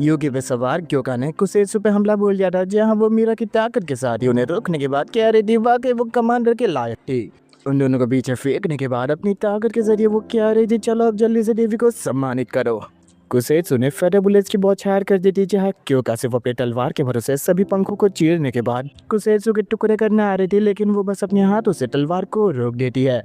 यूकी पे सवार क्योका ने कुसेत्सु पे हमला बोल दिया था, जहाँ वो मीरा की ताकत के साथ ही उन्हें रोकने के बाद कह रही थी वाकई वो कमांडर के लायक थी। उन दोनों को पीछे फेंकने के बाद अपनी ताकत के जरिए वो कह रही थी चलो अब जल्दी से देवी को सम्मानित करो। कुसेत्सु ने फेडर बुलेट्स की बौछार कर दी थी, जहाँ क्योका सिर्फ अपने तलवार के भरोसे सभी पंखों को चीरने के बाद कुसेत्सु के टुकड़े करने आ रही थी, लेकिन वो बस अपने हाथों से तलवार को रोक देती है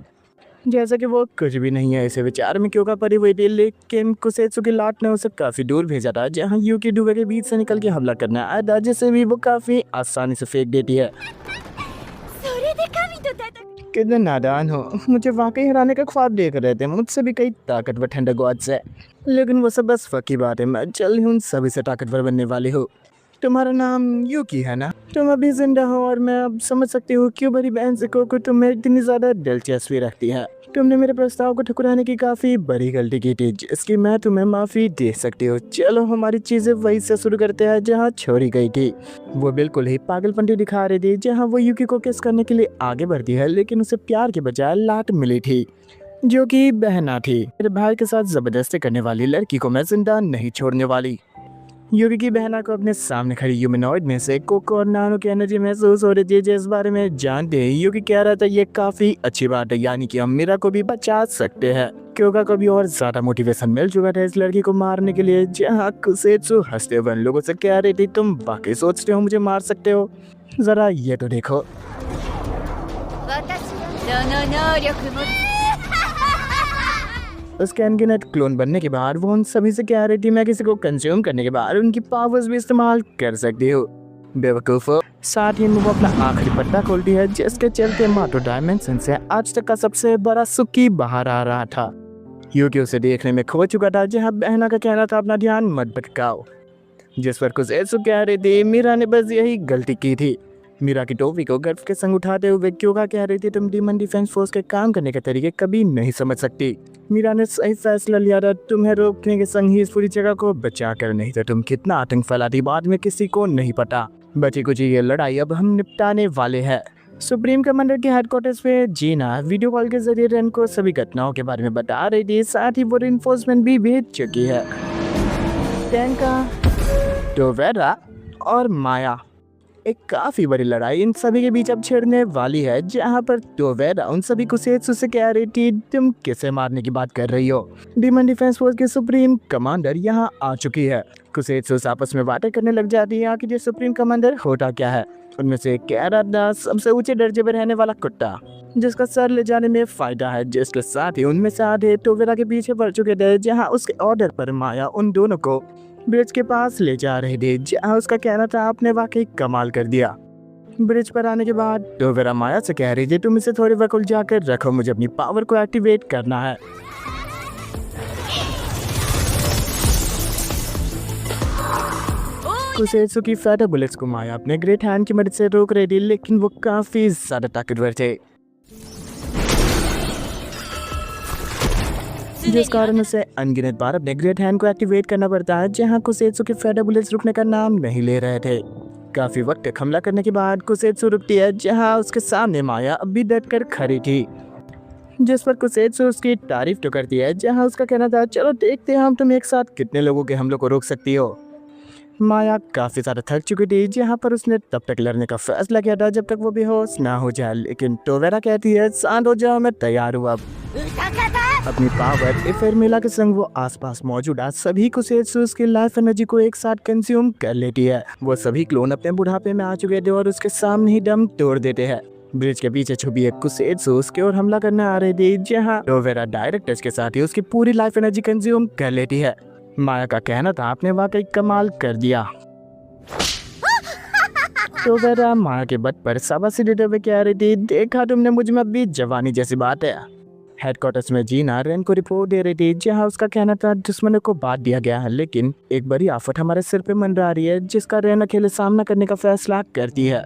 जैसा कि वो कुछ भी नहीं है। ऐसे विचार में क्योका पड़ी हुई थी, लेकिन कुसेत्सु की लाट ने उसे काफी दूर भेजा था, जहाँ यूकी डूबे के बीच से निकल के हमला करने आया था, जिसे भी वो काफी आसानी से फेंक देती है। कितने नादान हो, मुझे वाकई हराने का ख्वाब देख रहे थे, मुझसे भी कई ताकतवर ठंडक गॉड से, लेकिन वो सब बस फक की बात है। मैं जल्द ही उन सभी से ताकतवर बनने वाली हूँ। तुम्हारा नाम यूकी है ना? तुम अभी जिंदा हो और मैं अब समझ सकती हूँ क्यों बड़ी बहन से को तुम्हें इतनी ज्यादा दिलचस्पी रखती है। तुमने मेरे प्रस्ताव को ठुकराने की काफी बड़ी गलती की थी, जिसकी मैं तुम्हें माफी दे सकती हूँ। चलो हमारी चीजें वहीं से शुरू करते हैं जहाँ छोड़ी गई थी। वो बिल्कुल ही पागलपंती दिखा रही थी, जहाँ वो यूकी को किस करने के लिए आगे बढ़ती है, लेकिन उसे प्यार के बजाय लात मिली थी, जो कि बहना थी। मेरे भाई के साथ जबरदस्ती करने वाली लड़की को मैं जिंदा नहीं छोड़ने वाली। यूकी की बहना को अपने सामने खड़ी ह्यूमनॉइड में से कोको और नानो की एनर्जी महसूस हो रही थी, जिस बारे में जानते हैं यूकी कह रहा था ये काफी अच्छी बात है, यानी कि हम मीरा को भी बचा सकते हैं। क्योंकि कभी और ज्यादा मोटिवेशन मिल चुका था इस लड़की को मारने के लिए, जहाँ कुसेत्सु हंसते हुए लोगों से कह रही थी तुम वाकई सोचते हो मुझे मार सकते हो? जरा ये तो देखो। उसके अनगिनत क्लोन बनने के बाद वो उन सभी से कह रही थी मैं किसी को कंज्यूम करने के बाद उनकी पावर्स भी इस्तेमाल कर सकती हूँ। बेवकूफ़ो। साथ ही वो अपना आखिरी पट्टा खोलती है, जिसके चलते माटो डायमेंशन से आज तक का सबसे बड़ा सुकी बाहर आ रहा था। यूकी उसे देखने में खो चुका था, जहाँ बहना का कहना था अपना ध्यान मत भटकाओ, जिस पर कुसेत्सु कह रही थी मीरा ने बस यही गलती की थी। मीरा की टोपी को गर्व के संग उठाते हुए क्योका कह रही थी तुम डीमन डिफेंस फोर्स के काम करने के तरीके कभी नहीं समझ सकती। मीरा ने सही फैसला लिया था, तुम्हें रोकने के संग ही इस पूरी जगह को बचा कर, नहीं तो तुम कितना आतंक फैलाती बाद में किसी को नहीं पता। बची कुछ ये लड़ाई अब हम निपटाने वाले हैं। सुप्रीम कमांडर के हेडक्वार्टर्स पे जीना वीडियो कॉल के जरिए रेन को सभी घटनाओं के बारे में बता रही थी, साथ ही वो रिइंफोर्समेंट भी भेज चुकी है। टेंका, टोवेरा और माया। एक काफी बड़ी लड़ाई इन सभी के बीच अब छिड़ने वाली है, जहां पर टोवेरा उन सभी कुसेत्सु से कह रही थी तुम किसे मारने की बात कर रही हो? डीमन डिफेंस फोर्स की सुप्रीम कमांडर यहां आ चुकी है। कुसेत्सु आपस में बातें करने लग जाती है आखिर ये सुप्रीम कमांडर होता क्या है। उनमें से कह रहा था सबसे ऊंचे दर्जे पर रहने वाला कुत्ता, जिसका सर ले जाने में फायदा है, जिसके साथ ही उनमें से आधे टोवेरा के पीछे पड़ चुके थे, जहाँ उसके ऑर्डर पर माया उन दोनों को ब्रिज के पास ले जा रहे थे, जहाँ उसका कहना था आपने वाकई कमाल कर दिया। ब्रिज पर आने के बाद टोवेरा माया से कह रही थी तुम इसे थोड़ी वक्त उलझा कर रखो, मुझे अपनी पावर को एक्टिवेट करना है। कुसेत्सु की फेडर बुलेट्स को माया अपने ग्रेट हैंड की मदद से रोक रही थी, लेकिन वो काफी ज्यादा ताकतवर थे, जिस कारण उसे अनगिनत बार अपने ग्रेट हैंड को एक्टिवेट करना पड़ता है, जहां कुसेत्सु के फेडर बुलेट्स रुकने का नाम नहीं ले रहे थे। काफी वक्त तक हमला करने के बाद कुसेत्सु रुकती है, जहां उसके सामने माया अब भी डट कर खड़ी थी, जिस पर कुसेत्सु उसकी तारीफ तो करती है, जहां उसका कहना था चलो देखते हैं हम तुम एक साथ कितने लोगों के हमलों को रोक सकती हो। माया काफी ज्यादा थक चुकी थी, जहाँ पर उसने तब तक लड़ने का फैसला किया था जब तक वो बेहोश ना हो जाए, लेकिन टोवेरा कहती है शांत हो जाओ मैं तैयार हूँ। अब अपनी पावर इफेर्मिला के संग वो आसपास मौजूद सभी कुसेत्सु की लाइफ एनर्जी को एक साथ कंज्यूम कर लेती है। वो सभी क्लोन अपने बुढ़ापे में आ चुके थे और उसके सामने ही दम तोड़ देते हैं। ब्रिज के पीछे छुपी एक कुसेत्सु उसके और हमला करने आ रही थी, जहाँ टोवेरा डायरेक्ट टच के साथ ही उसकी पूरी लाइफ एनर्जी कंज्यूम कर लेती है। माया का कहना था आपने वाकई कमाल कर दिया। टोवेरा माया के बट पर शाबाशी देते हुए कह रही थी देखा तुमने मुझ में अभी जवानी जैसी बात है। हेडक्वार्टर्स में जीना रेन को रिपोर्ट दे रही थी, जहां उसका कहना था दुश्मनों को बांट दिया गया है, लेकिन एक बड़ी आफत हमारे सिर पे मंडरा रही है, जिसका रेन अकेले सामना करने का फैसला करती है।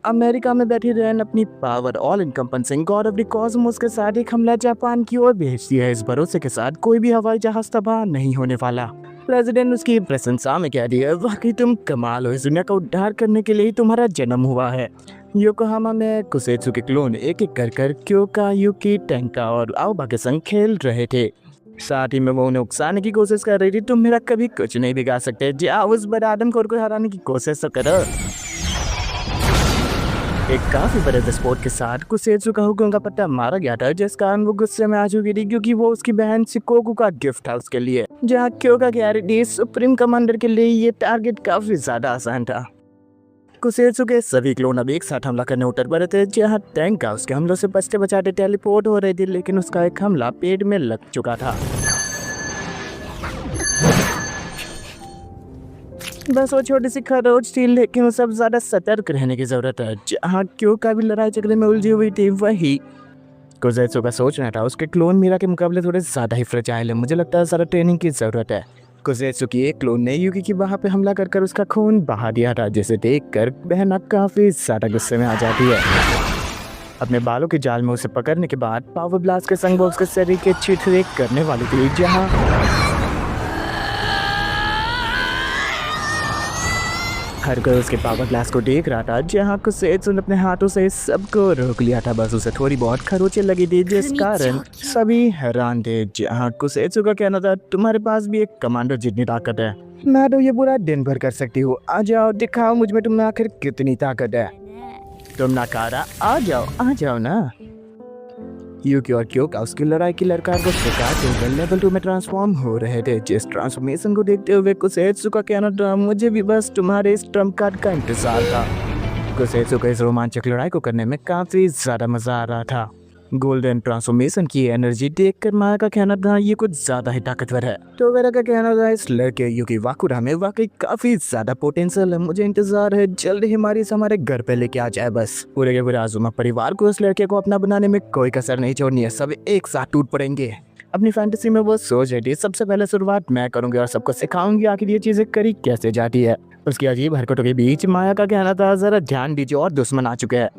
अमेरिका में बैठी रेन अपनी power all encompassing god of the cosmos के साथ एक हमला जापान की ओर भेजती है, इस भरोसे के साथ कोई भी हवाई जहाज तबाह नहीं होने वाला। प्रेसिडेंट उसकी प्रशंसा में कह रही है वाकई तुम कमाल हो, इस दुनिया का उद्धार करने के लिए ही तुम्हारा जन्म हुआ है। योकोहामा में कुसेत्सु के क्लोन एक एक कर क्योका, यूकी, टेंका और आओबा के संग खेल रहे थे। साथ ही में वो उन्हें उकसाने की कोशिश कर रही थी, तुम मेरा कभी कुछ नहीं बिगाड़ सकते, जाओ उस बड़े आदमखोर को हराने की कोशिश तो करो। एक काफी बड़े विस्फोट के साथ कुसेत्सु का हुकुम का पट्टा मारा गया था, जिस कारण वो गुस्से में आ चुकी थी क्योंकि वो उसकी बहन शिकोकू का गिफ्ट था उसके लिए। जहाँ क्योका क्लैरिटी सुप्रीम कमांडर के लिए ये टारगेट काफी ज्यादा आसान था। कुसेत्सु के सभी क्लोन अब एक साथ हमला करने उतर पड़े थे, जहाँ टैंक का उसके हमलों से बचते बचाते टेलीपोर्ट हो रहे थे, लेकिन उसका एक हमला पेट में लग चुका था। बस वो छोटी सी खरोच थी, लेकिन वो सब ज्यादा सतर्क रहने की जरूरत है। जहाँ क्यों का भी लड़ाई झगड़े में उलझी हुई थी, वही कुसेत्सु का सोचना था उसके क्लोन मीरा के मुकाबले थोड़े ज्यादा ही फ्रेजाइल है, मुझे लगता है सारा ट्रेनिंग की जरूरत है। कुसेत्सु की एक क्लोन ने युकी की वहां पे हमला कर उसका खून बहा दिया था, जिसे देखकर बहना काफी ज्यादा गुस्से में आ जाती है। अपने बालों के जाल में उसे पकड़ने के बाद पावर ब्लास्ट के संग वो उसके शरीर के छितरे करने वाली थी। जहाँ हर कोई उसके पावर ब्लास्ट को देख रहा था, जहाँ कुसेत्सु ने अपने हाथों से सबको रोक लिया था। बस उसे थोड़ी बहुत खरोंचें लगी थी, जिस कारण सभी हैरान थे। जहाँ कुसेत्सु का कहना था, तुम्हारे पास भी एक कमांडर जितनी ताकत है, मैं तो ये पूरा दिन भर कर सकती हूँ, आ जाओ दिखाओ मुझ में तुम्हें आखिर कितनी ताकत है। तुम नाकारा, आ जाओ ना। युकी और क्योका उसकी लड़ाई की लड़कार को शिकायत हुए लेवल 2 में ट्रांसफॉर्म हो रहे थे। जिस ट्रांसफॉर्मेशन को देखते हुए कुसेत्सु का कहना था, मुझे भी बस तुम्हारे इस ट्रम्प कार्ड का इंतजार था। कुसेत्सु को इस रोमांचक लड़ाई को करने में काफी ज्यादा मजा आ रहा था। गोल्डन ट्रांसफॉर्मेशन की एनर्जी देखकर माया का कहना था, ये कुछ ज्यादा ही ताकतवर है। तो वेरा का कहना था, इस लड़के युकी वाकुरा में वाकई काफी ज्यादा पोटेंशियल है, मुझे इंतजार है जल्द ही हमारे घर पे लेके आ जाए। बस पूरे के पूरे आजुमा परिवार को इस लड़के को अपना बनाने में कोई कसर नहीं छोड़नी है, सब एक साथ टूट पड़ेंगे। अपनी फैंटेसी में वो सोच रही थी, सबसे पहले शुरुआत मैं करूंगी और सबको सिखाऊंगी आखिर ये चीजें करी कैसे जाती है। उसकी अजीब हरकतों के बीच माया का कहना था, जरा ध्यान दीजिए और दुश्मन आ चुके हैं।